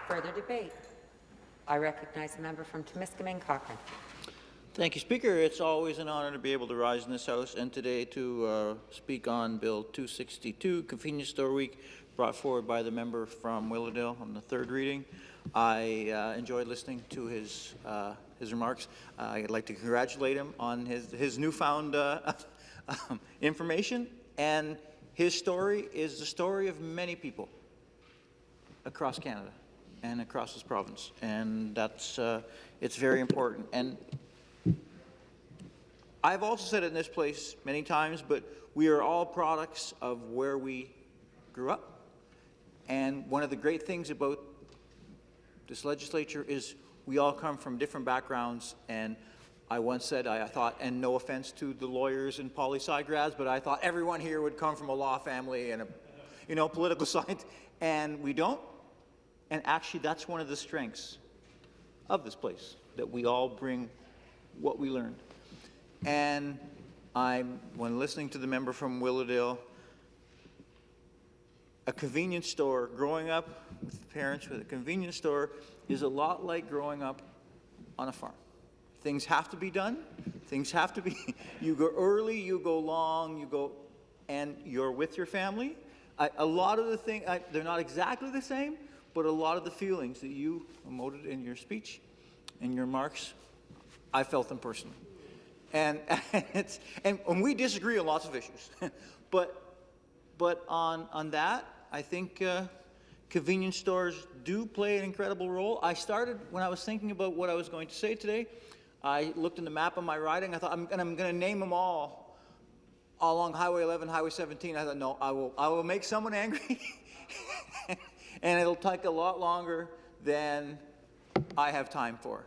Further debate? I recognize the member from Timiskaming Cochrane. Thank you, Speaker. It's always an honour to be able to rise in this House and today to speak on Bill 262, Convenience Store Week, brought forward by the member from Willowdale on the third reading. I enjoyed listening to his remarks. I'd like to congratulate him on his newfound information, and his story is the story of many people across Canada and across this province, and that's it's very important. And I've also said it in this place many times, but we are all products of where we grew up. And one of the great things about this legislature is we all come from different backgrounds. And I once said, I thought, and no offense to the lawyers and poli-sci grads, but I thought everyone here would come from a law family and a, political science, and we don't. And actually, that's one of the strengths of this place, that we all bring what we learned. And when listening to the member from Willowdale, a convenience store, growing up with parents with a convenience store is a lot like growing up on a farm. Things have to be done. Things have to be, you go early, you go long, and you're with your family. A lot of the things, they're not exactly the same, but a lot of the feelings that you emoted in your speech, in your remarks, I felt them personally. And we disagree on lots of issues, but on that, I think convenience stores do play an incredible role. I started, when I was thinking about what I was going to say today, I looked in the map of my riding. I thought, I'm going to name them all along Highway 11, Highway 17. I thought, no, I will make someone angry, and it'll take a lot longer than I have time for.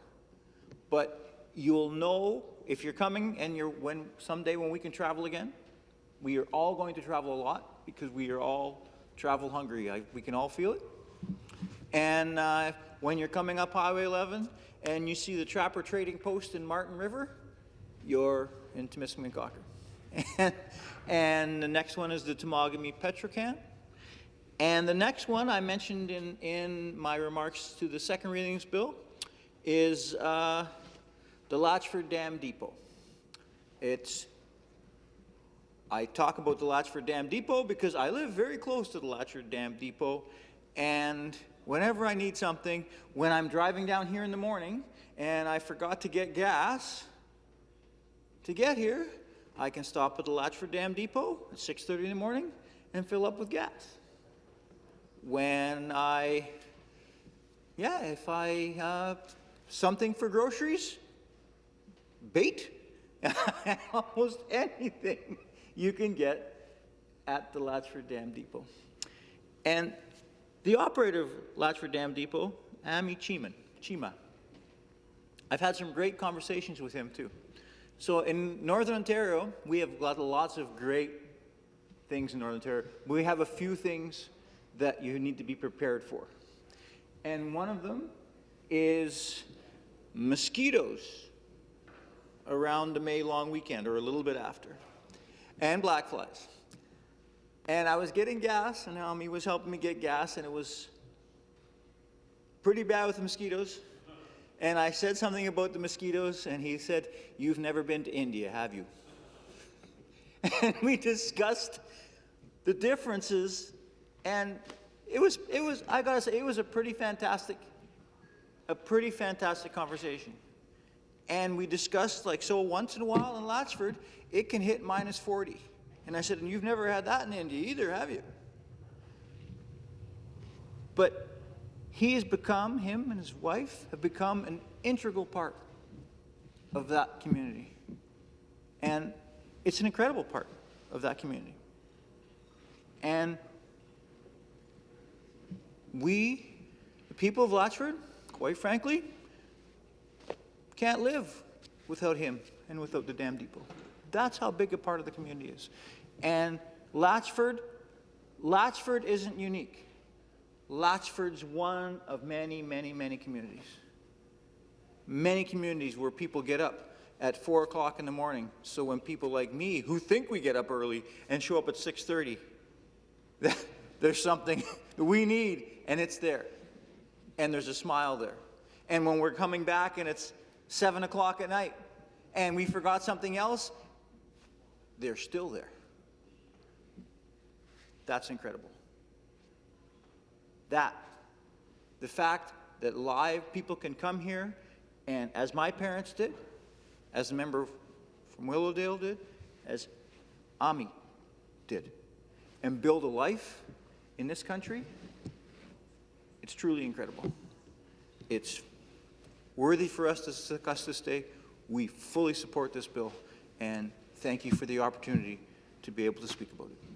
But you'll know if you're coming and someday when we can travel again. We are all going to travel a lot because we are all travel hungry. We can all feel it. And when you're coming up Highway 11 and you see the Trapper Trading Post in Martin River, you're in Timiskaming Cochrane. And the next one is the Temagami Petrocan. And the next one I mentioned in my remarks to the second readings bill is the Latchford Dam Depot. I talk about the Latchford Dam Depot because I live very close to the Latchford Dam Depot, and whenever I need something, when I'm driving down here in the morning and I forgot to get gas to get here, I can stop at the Latchford Dam Depot at 6:30 in the morning and fill up with gas. When something for groceries, bait, almost anything you can get at the Latchford Dam Depot. And the operator of Latchford Dam Depot, Ami Chima, I've had some great conversations with him too. So in Northern Ontario, we have got lots of great things in Northern Ontario. We have a few things that you need to be prepared for. And one of them is mosquitoes around the May long weekend or a little bit after, and black flies. And I was getting gas, and Naomi was helping me get gas, and it was pretty bad with the mosquitoes. And I said something about the mosquitoes, and he said, "You've never been to India, have you?" And we discussed the differences, and it was I gotta say, it was a pretty fantastic conversation. And we discussed, so once in a while in Latchford, it can hit -40. And I said, and you've never had that in India either, have you? But him and his wife have become an integral part of that community. And it's an incredible part of that community. And we, the people of Latchford, quite frankly, can't live without him and without the Dam Depot. That's how big a part of the community is. And Latchford isn't unique. Latchford's one of many, many, many communities. Many communities where people get up at 4 o'clock in the morning. So when people like me, who think we get up early and show up at 6:30, there's something we need, and it's there. and there's a smile there. And when we're coming back and it's 7 o'clock at night and we forgot something else, they're still there. That's incredible. The fact that live people can come here, and as my parents did, as a member from Willowdale did, as Ami did, and build a life in this country, it's truly incredible. It's worthy for us to discuss this day. We fully support this bill, and thank you for the opportunity to be able to speak about it.